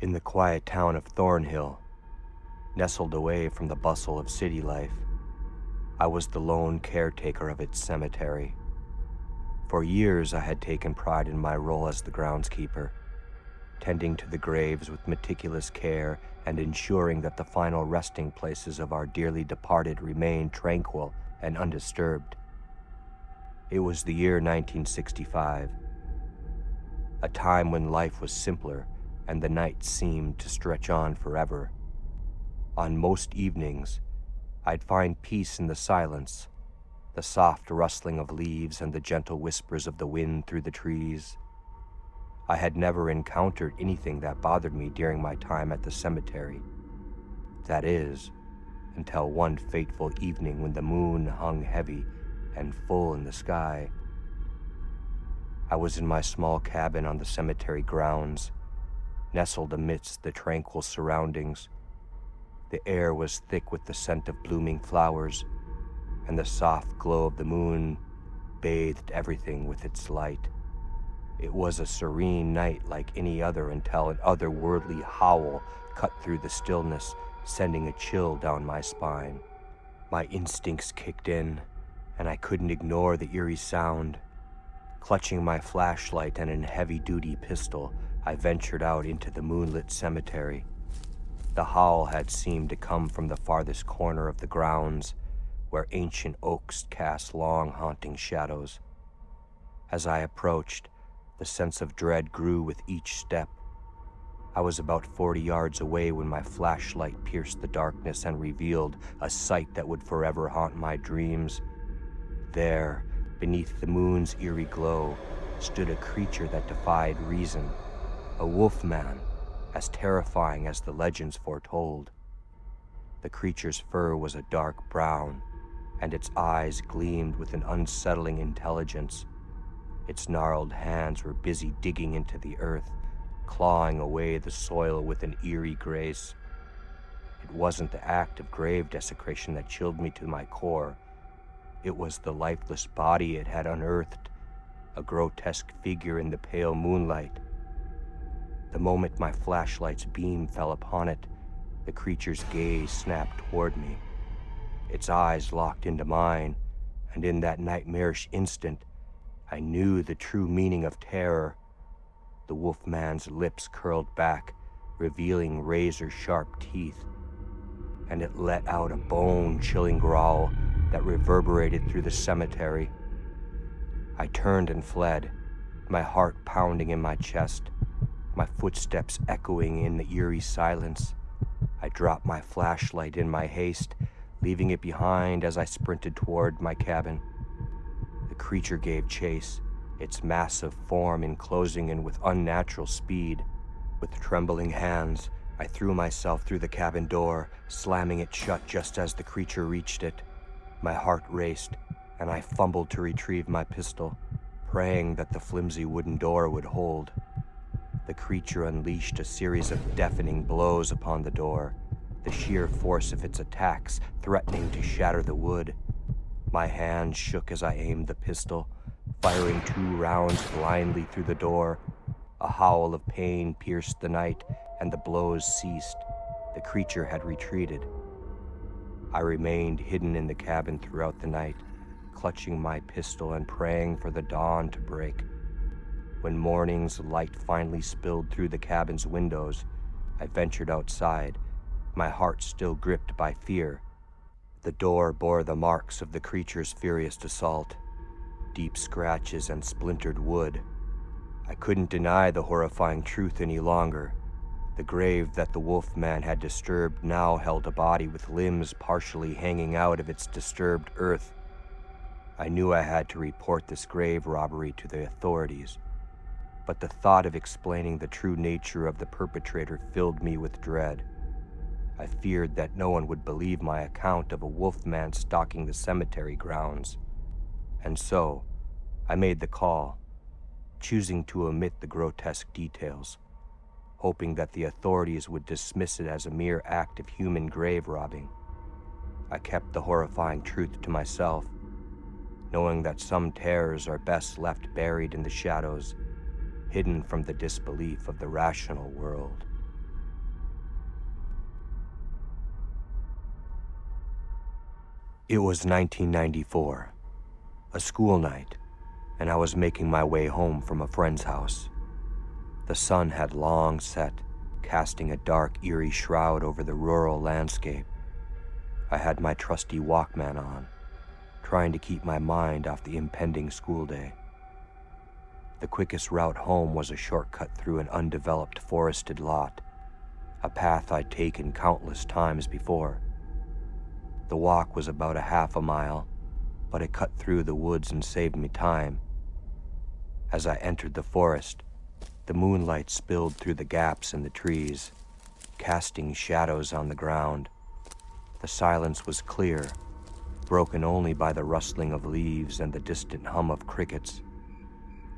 In the quiet town of Thornhill, nestled away from the bustle of city life, I was the lone caretaker of its cemetery. For years I had taken pride in my role as the groundskeeper, tending to the graves with meticulous care and ensuring that the final resting places of our dearly departed remained tranquil and undisturbed. It was the year 1965, a time when life was simpler and the night seemed to stretch on forever. On most evenings, I'd find peace in the silence, the soft rustling of leaves and the gentle whispers of the wind through the trees. I had never encountered anything that bothered me during my time at the cemetery. That is, until one fateful evening when the moon hung heavy and full in the sky. I was in my small cabin on the cemetery grounds, nestled amidst the tranquil surroundings. The air was thick with the scent of blooming flowers, and the soft glow of the moon bathed everything with its light. It was a serene night like any other until an otherworldly howl cut through the stillness, sending a chill down my spine. My instincts kicked in, and I couldn't ignore the eerie sound. Clutching my flashlight and a heavy-duty pistol, I ventured out into the moonlit cemetery. The howl had seemed to come from the farthest corner of the grounds, where ancient oaks cast long, haunting shadows. As I approached, the sense of dread grew with each step. I was about 40 yards away when my flashlight pierced the darkness and revealed a sight that would forever haunt my dreams. There, beneath the moon's eerie glow, stood a creature that defied reason, a wolfman, as terrifying as the legends foretold. The creature's fur was a dark brown, and its eyes gleamed with an unsettling intelligence. Its gnarled hands were busy digging into the earth, clawing away the soil with an eerie grace. It wasn't the act of grave desecration that chilled me to my core. It was the lifeless body it had unearthed, a grotesque figure in the pale moonlight. The moment my flashlight's beam fell upon it, the creature's gaze snapped toward me. Its eyes locked into mine, and in that nightmarish instant, I knew the true meaning of terror. The wolfman's lips curled back, revealing razor-sharp teeth, and it let out a bone-chilling growl that reverberated through the cemetery. I turned and fled, my heart pounding in my chest, my footsteps echoing in the eerie silence. I dropped my flashlight in my haste, leaving it behind as I sprinted toward my cabin. The creature gave chase, its massive form enclosing in with unnatural speed. With trembling hands, I threw myself through the cabin door, slamming it shut just as the creature reached it. My heart raced, and I fumbled to retrieve my pistol, praying that the flimsy wooden door would hold. The creature unleashed a series of deafening blows upon the door, the sheer force of its attacks threatening to shatter the wood. My hand shook as I aimed the pistol, firing 2 rounds blindly through the door. A howl of pain pierced the night, and the blows ceased. The creature had retreated. I remained hidden in the cabin throughout the night, clutching my pistol and praying for the dawn to break. When morning's light finally spilled through the cabin's windows, I ventured outside, my heart still gripped by fear. The door bore the marks of the creature's furious assault, deep scratches and splintered wood. I couldn't deny the horrifying truth any longer. The grave that the wolfman had disturbed now held a body with limbs partially hanging out of its disturbed earth. I knew I had to report this grave robbery to the authorities, but the thought of explaining the true nature of the perpetrator filled me with dread. I feared that no one would believe my account of a wolfman stalking the cemetery grounds. And so, I made the call, choosing to omit the grotesque details, hoping that the authorities would dismiss it as a mere act of human grave robbing. I kept the horrifying truth to myself, knowing that some terrors are best left buried in the shadows, hidden from the disbelief of the rational world. It was 1994, a school night, and I was making my way home from a friend's house. The sun had long set, casting a dark, eerie shroud over the rural landscape. I had my trusty Walkman on, trying to keep my mind off the impending school day. The quickest route home was a shortcut through an undeveloped forested lot, a path I'd taken countless times before. The walk was about a half a mile, but it cut through the woods and saved me time. As I entered the forest, the moonlight spilled through the gaps in the trees, casting shadows on the ground. The silence was clear, broken only by the rustling of leaves and the distant hum of crickets.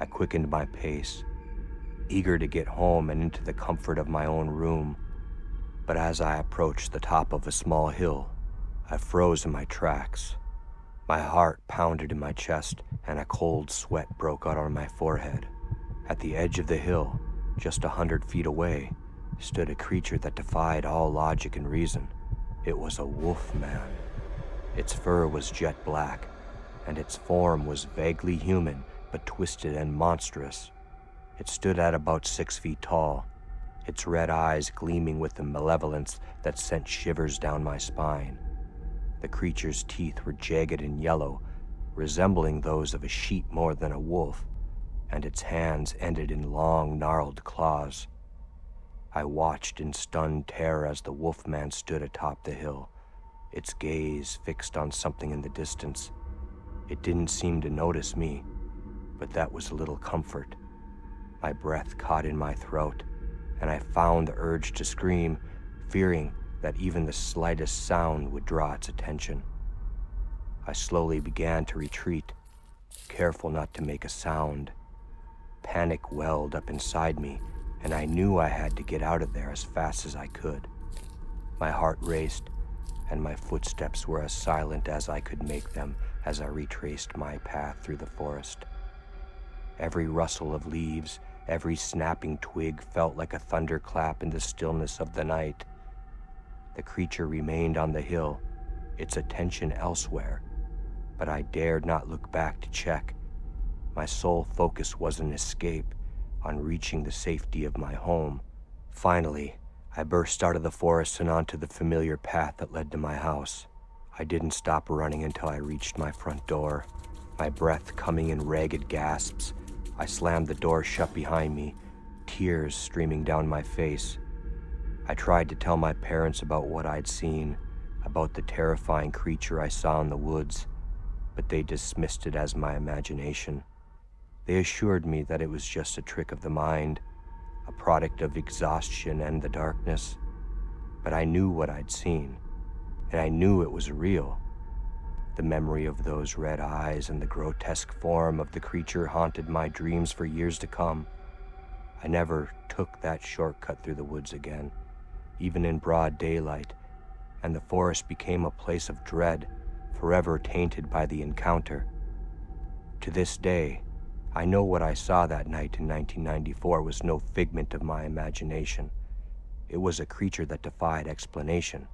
I quickened my pace, eager to get home and into the comfort of my own room. But as I approached the top of a small hill, I froze in my tracks. My heart pounded in my chest, and a cold sweat broke out on my forehead. At the edge of the hill, just 100 feet away, stood a creature that defied all logic and reason. It was a wolf man. Its fur was jet black, and its form was vaguely human, but twisted and monstrous. It stood at about 6 feet tall, its red eyes gleaming with a malevolence that sent shivers down my spine. The creature's teeth were jagged and yellow, resembling those of a sheep more than a wolf, and its hands ended in long, gnarled claws. I watched in stunned terror as the wolfman stood atop the hill, its gaze fixed on something in the distance. It didn't seem to notice me, but that was a little comfort. My breath caught in my throat, and I found the urge to scream, fearing that even the slightest sound would draw its attention. I slowly began to retreat, careful not to make a sound. Panic welled up inside me, and I knew I had to get out of there as fast as I could. My heart raced, and my footsteps were as silent as I could make them as I retraced my path through the forest. Every rustle of leaves, every snapping twig felt like a thunderclap in the stillness of the night. The creature remained on the hill, its attention elsewhere, but I dared not look back to check. My sole focus was an escape, on reaching the safety of my home. Finally, I burst out of the forest and onto the familiar path that led to my house. I didn't stop running until I reached my front door, my breath coming in ragged gasps. I slammed the door shut behind me, tears streaming down my face. I tried to tell my parents about what I'd seen, about the terrifying creature I saw in the woods, but they dismissed it as my imagination. They assured me that it was just a trick of the mind, a product of exhaustion and the darkness. But I knew what I'd seen, and I knew it was real. The memory of those red eyes and the grotesque form of the creature haunted my dreams for years to come. I never took that shortcut through the woods again, even in broad daylight, and the forest became a place of dread, forever tainted by the encounter. To this day, I know what I saw that night in 1994 was no figment of my imagination. It was a creature that defied explanation,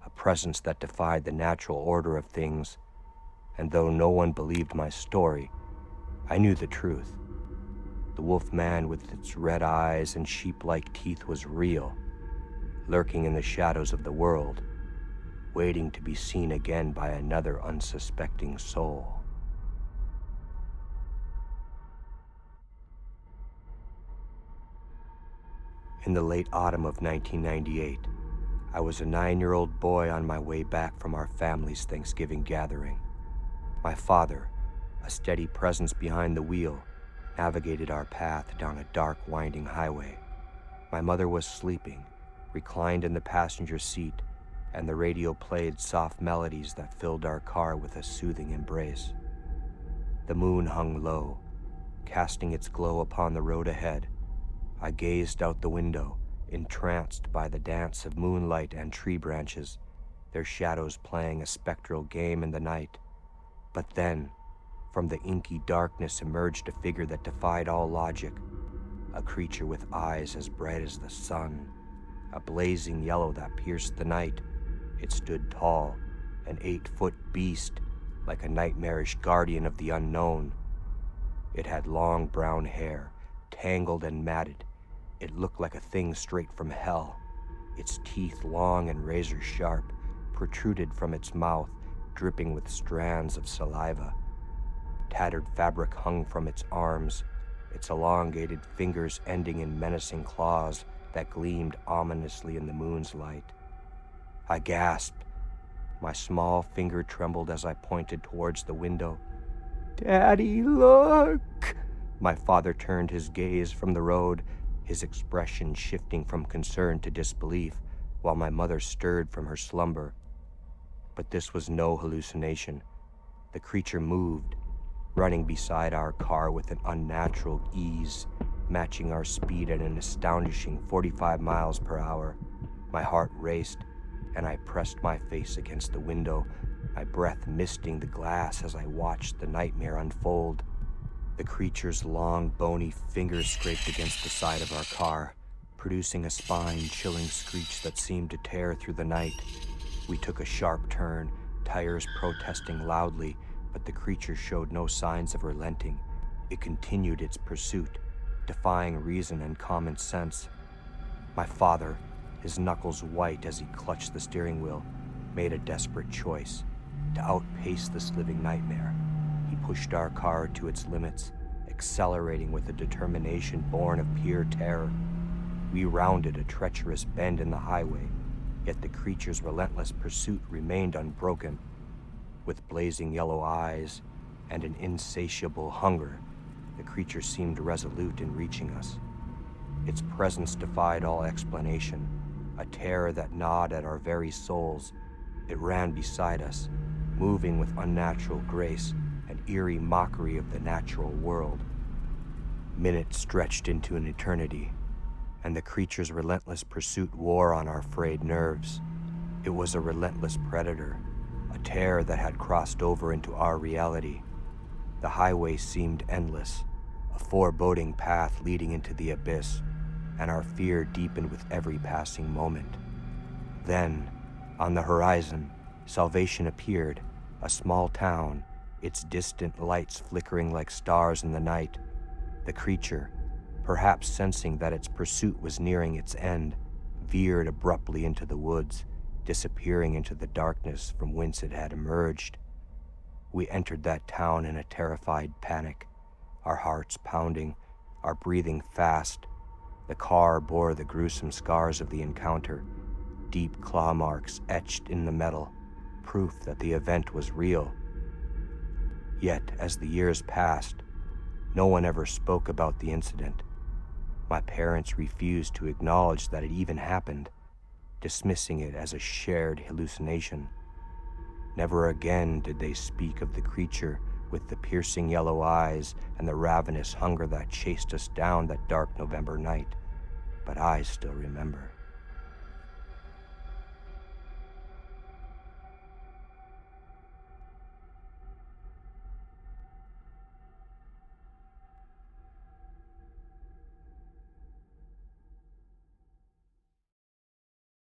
a presence that defied the natural order of things, and though no one believed my story, I knew the truth. The wolf man with its red eyes and sheep-like teeth was real, lurking in the shadows of the world, waiting to be seen again by another unsuspecting soul. In the late autumn of 1998, I was a 9-year-old boy on my way back from our family's Thanksgiving gathering. My father, a steady presence behind the wheel, navigated our path down a dark, winding highway. My mother was sleeping, reclined in the passenger seat, and the radio played soft melodies that filled our car with a soothing embrace. The moon hung low, casting its glow upon the road ahead. I gazed out the window, entranced by the dance of moonlight and tree branches, their shadows playing a spectral game in the night. But then, from the inky darkness emerged a figure that defied all logic, a creature with eyes as bright as the sun, a blazing yellow that pierced the night. It stood tall, an 8-foot beast, like a nightmarish guardian of the unknown. It had long brown hair, tangled and matted. It looked like a thing straight from hell. Its teeth, long and razor sharp, protruded from its mouth, dripping with strands of saliva. Tattered fabric hung from its arms, its elongated fingers ending in menacing claws that gleamed ominously in the moon's light. I gasped. My small finger trembled as I pointed towards the window. "Daddy, look!" My father turned his gaze from the road, his expression shifting from concern to disbelief, while my mother stirred from her slumber. But this was no hallucination. The creature moved, running beside our car with an unnatural ease, matching our speed at an astonishing 45 miles per hour. My heart raced, and I pressed my face against the window, my breath misting the glass as I watched the nightmare unfold. The creature's long, bony fingers scraped against the side of our car, producing a spine-chilling screech that seemed to tear through the night. We took a sharp turn, tires protesting loudly, but the creature showed no signs of relenting. It continued its pursuit, defying reason and common sense. My father, his knuckles white as he clutched the steering wheel, made a desperate choice. To outpace this living nightmare, he pushed our car to its limits, accelerating with a determination born of pure terror. We rounded a treacherous bend in the highway, yet the creature's relentless pursuit remained unbroken. With blazing yellow eyes and an insatiable hunger, the creature seemed resolute in reaching us. Its presence defied all explanation, a terror that gnawed at our very souls. It ran beside us, moving with unnatural grace, an eerie mockery of the natural world. Minutes stretched into an eternity, and the creature's relentless pursuit wore on our frayed nerves. It was a relentless predator, a terror that had crossed over into our reality. The highway seemed endless, a foreboding path leading into the abyss, and our fear deepened with every passing moment. Then, on the horizon, salvation appeared, a small town, its distant lights flickering like stars in the night. The creature, perhaps sensing that its pursuit was nearing its end, veered abruptly into the woods, disappearing into the darkness from whence it had emerged. We entered that town in a terrified panic, our hearts pounding, our breathing fast. The car bore the gruesome scars of the encounter, deep claw marks etched in the metal, proof that the event was real. Yet, as the years passed, no one ever spoke about the incident. My parents refused to acknowledge that it even happened, dismissing it as a shared hallucination. Never again did they speak of the creature with the piercing yellow eyes and the ravenous hunger that chased us down that dark November night. But I still remember.